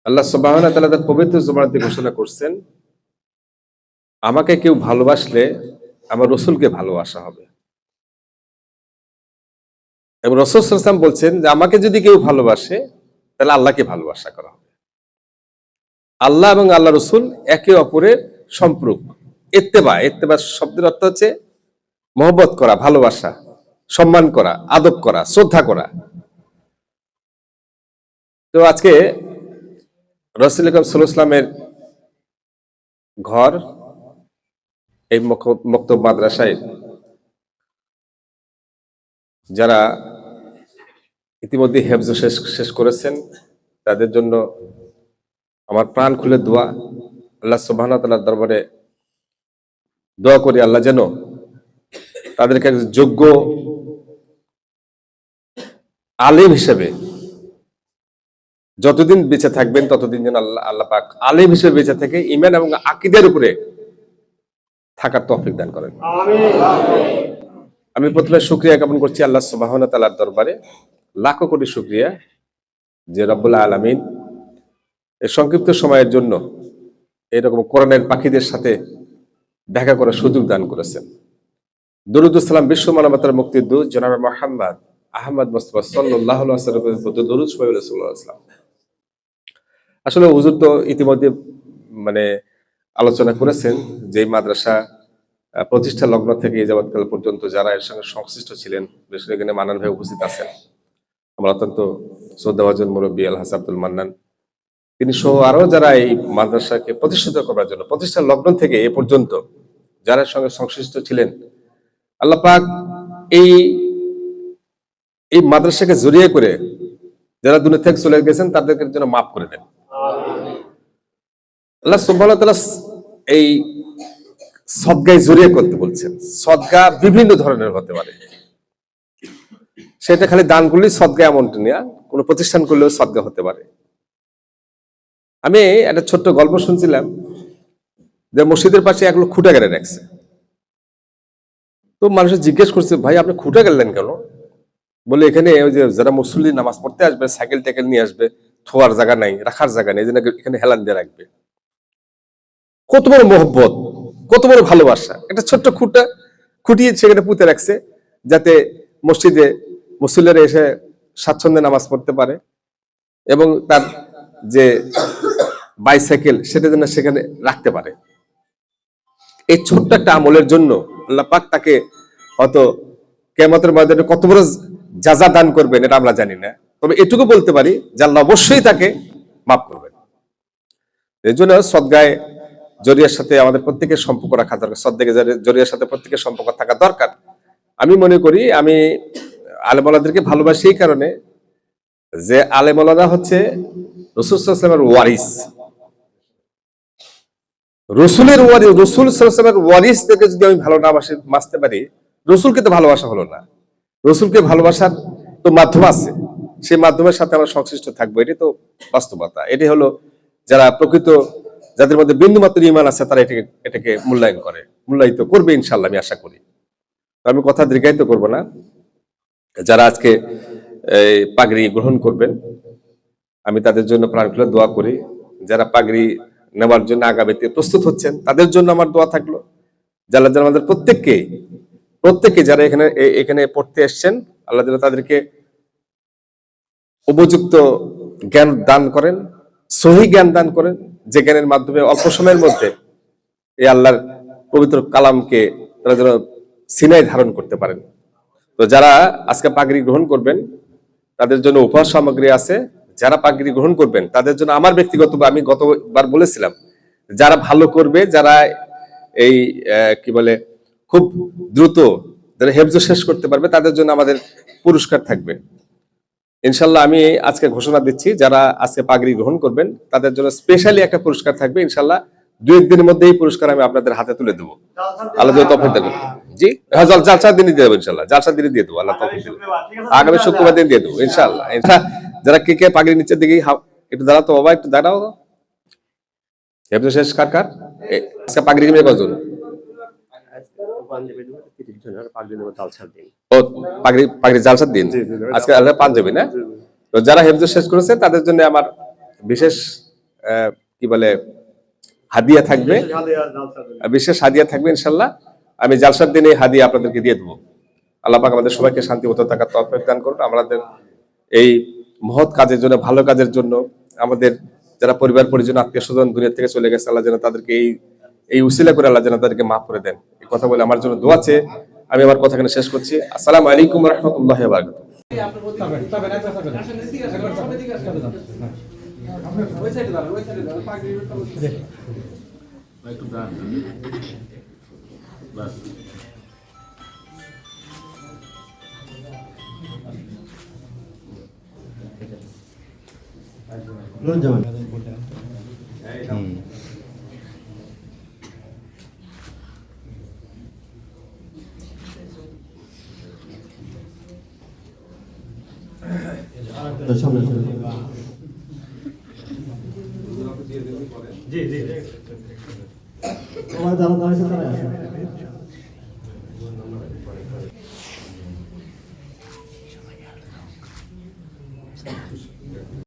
আল্লাহ সুবহানাহু ওয়া তাআলা তার পবিত্র জবানে ঘোষণা করছেন, আমাকে কেউ ভালোবাসলে আমার রাসূলকে ভালোবাসা হবে। এবং রাসূল সাল্লাল্লাহু আলাইহি ওয়াসাল্লাম বলছেন যে আমাকে যদি কেউ ভালোবাসে তাহলে আল্লাহকে ভালোবাসা করা হবে। আল্লাহ এবং আল্লাহ রাসূল একে অপরের সম্পর্ক। ইত্তেবা শব্দের অর্থ হচ্ছে মহব্বত করা, ভালোবাসা, সম্মান করা, আদব করা, শ্রদ্ধা করা। তো আজকে রাসূল আকরাম সাল্লাল্লাহু আলাইহি ওয়াসাল্লামের ঘর এই মক্তব মাদ্রাসায় যারা ইতিমধ্যে হেফজ শেষ করেছেন তাদের জন্য আমার প্রাণ খুলে দোয়া, আল্লাহ সুবহানাহু ওয়া তাআলার দরবারে দোয়া করি আল্লাহ যেন তাদেরকে যোগ্য আলেম হিসেবে যতদিন বেঁচে থাকবেন ততদিন যেন আল্লাহ পাক আলেম হিসেবে বেঁচে থেকে ঈমান এবং আকীদার উপরে থাকার তৌফিক দান করেন। আমি প্রথমে শুকরিয়া জ্ঞাপন করছি আল্লাহ সুবহানাহু ওয়া তাআলার দরবারে, লাখো কোটি শুকরিয়া যে রব্বুল আলামিন এই সংক্ষিপ্ত সময়ের জন্য এরকম কোরআনের পাখিদের সাথে দেখা করার সুযোগ দান করেছেন। দরুদ ও সালাম বিশ্ব মানবতার মুক্তির দূত জনাব মুহাম্মদ আহমদ মুস্তাফা সাল্লাল্লাহু আলাইহি ওয়াসাল্লামের প্রতি দরুদ শরীফ রাসূলুল্লাহ সাল্লাল্লাহু আলাইহি ওয়াসাল্লাম। আসলে হুজুর তো ইতিমধ্যে মানে আলোচনা করেছেন যে মাদ্রাসা প্রতিষ্ঠা লগ্ন থেকে এই যাবৎকাল পর্যন্ত যারা এর সঙ্গে সংশ্লিষ্ট ছিলেন, বিশেষ করে এখানে মান্নান ভাই উপস্থিত আছেন, আমার অত্যন্ত শ্রদ্ধাভাজন মুরব্বী আল হাসান আব্দুল মান্নান, তিনি সহ আরো যারা এই মাদ্রাসাকে প্রতিষ্ঠিত করার জন্য প্রতিষ্ঠা লগ্ন থেকে এ পর্যন্ত যারা এর সঙ্গে সংশ্লিষ্ট ছিলেন, আল্লাহ পাক এই এই মাদ্রাসাকে জড়িয়ে করে যারা দুনিয়া থেকে চলে গেছেন তাদেরকে যেন মাফ করে দেন। আল্লাহ সুবহানাহু ওয়া তাআলা এই সদগায় জড়িয়ে করতে বলছেন। সদগা বিভিন্ন ধরনের হতে পারে, সেটা খালি দান করলেই সদগা এমনটা না, কোনো প্রতিষ্ঠান করলেও সদগা হতে পারে। আমি একটা ছোট্ট গল্প শুনছিলাম যে মসজিদের পাশে এক লোক খুঁটা গেড়ে রাখছে। তো মানুষ জিজ্ঞেস করছে, ভাই আপনি খুঁটা গেলেন কেন? বলে এখানে ওই যে যারা মুসল্লি নামাজ পড়তে আসবে সাইকেল টাইকেল নিয়ে আসবে, থোয়ার জায়গা নাই, রাখার জায়গা নেই, এখানে হেলান দিয়ে রাখবে। কত বড় মহব্বত, কত বড় ভালোবাসা! একটা ছোট্ট খুঁটিয়ে সেখানে পুঁতে রাখছে যাতে মসজিদে মুসল্লিরা এসে স্বাচ্ছন্দ্যে নামাজ পড়তে পারে এবং তার যে বাইসাইকেল সেটা যেন সেখানে রাখতে পারে। এই ছোট্ট একটা আমলের জন্য আল্লাহ পাক তাকে হয়তো কিয়ামতের ময়দানে কত বড় জাযা দান করবেন এটা আমরা জানি না, তবে এটুকু বলতে পারি যে আল্লাহ অবশ্যই তাকে মাফ করবেন। এই জন্য সদগায়ে জরিয়ার সাথে আমাদের প্রত্যেকের সম্পর্ক রাখা দরকার, সদগায়ে জরিয়ার সাথে প্রত্যেকের সম্পর্ক থাকা দরকার। আমি মনে করি আমি আলেমওয়ালাদেরকে ভালোবাসি এই কারণে যে আলেমওয়ালারা হচ্ছে রাসূল সাল্লাল্লাহু আলাইহি ওয়াসাল্লামের ওয়ারিস, রাসূলের ওয়ারিস। রাসূল সাল্লাল্লাহু আলাইহি ওয়াসাল্লামের ওয়ারিসদেরকে যদি আমি ভালো না বাসতে পারি, রাসূলকে তো ভালোবাসা হলো না। রাসূলকে ভালোবাসার তো মাধ্যম আছে, সেই মাধ্যমের সাথে আমরা সংশ্লিষ্ট থাকবো, এটাই তো বাস্তবতা। এটাই হলো যারা প্রকৃত, যাদের মধ্যে বিন্দুমাত্র ঈমান আছে তারা এটাকে মূল্যায়িত করবে ইনশাআল্লাহ, আমি আশা করি। আমি কথা দীর্ঘায়িত করব না। যারা আজকে পাগড়ি গ্রহণ করবেন আমি তাদের জন্য প্রাণ খুলে দোয়া করি। যারা পাগড়ি নেওয়ার জন্য আগামীতে প্রস্তুত হচ্ছেন তাদের জন্য আমার দোয়া থাকলো। যারা আমাদের প্রত্যেকে যারা এখানে পড়তে এসছেন, আল্লাহ তাআলা তাদেরকে উপযুক্ত জ্ঞান দান করেন, সহি জ্ঞান দান করেন, যে জ্ঞানের মাধ্যমে অল্প সময়ের মধ্যে এই আল্লাহর পবিত্র কালামকে তারা যেন সিনায় ধারণ করতে পারেন। তো যারা আজকে পাগড়ি গ্রহণ করবেন তাদের জন্য উপহার সামগ্রী আছে। যারা পাগড়ি গ্রহণ করবেন তাদের জন্য আমার ব্যক্তিগত, আমি গতবার বলেছিলাম, যারা ভালো করবে, যারা এই কি বলে খুব দ্রুত যারা হেফজ শেষ করতে পারবে তাদের জন্য আমাদের পুরস্কার থাকবে ইনশাল্লাহ। আমি আজকে ঘোষণা দিচ্ছি, যারা আজকে পাগড়ি গ্রহণ করবেন তাদের জন্য স্পেশালি একটা পুরস্কার থাকবে ইনশাল্লাহ। 2-1 দিনের মধ্যে এই পুরস্কার আমি আপনাদের হাতে তুলে দেবো, আল্লাহ যদি তৌফিক দেন। জি হ্যাঁ, জালসার দিনই দিয়ে দেবো ইনশাল্লাহ, জালসার দিনই দিয়ে দেবো, আল্লাহ তৌফিক দেন। আগামী শুক্রবার দিন দিয়ে দেবো ইনশাল্লাহ। যারা কে পাগড়ি নিচের দিকে একটু দাঁড়াও তো বাবা, একটু দাঁড়াও। হেফজ শেষ কার আজকে পাগড়ি নিবে কজন? পাগড়ি জালসার দিন আজকে পাঞ্জাবি না। তো যারা হেফজ শেষ করেছে তাদের জন্য আমার বিশেষ কি বলে হাদিয়া থাকবে, বিশেষ হাদিয়া থাকবে ইনশাল্লাহ। আমি জালসার দিনে হাদিয়া আপনাদেরকে দিয়ে দেবো। আল্লাহ পাক আমাদের সবাইকে শান্তি মতো থাকার তৌফিক দান করুন। আমাদের এই মহৎ কাজের জন্য, ভালো কাজের জন্য, আমাদের যারা পরিবার পরিজন আত্মীয় স্বজন দুনিয়া থেকে চলে গেছে, আল্লাহ যেন তাদেরকে এই উসিলা করে আল্লাহ যেন তাদেরকে মাফ করে দেন। এই কথা বলে আমার জন্য দোয়া চেয়ে আমি আমার কথা এখানে শেষ করছি। আসসালামু আলাইকুম ওয়া রাহমাতুল্লাহি ওয়া বারাকাতুহু। জি জি, যারা দাঁড়াইছে তারা আসুন।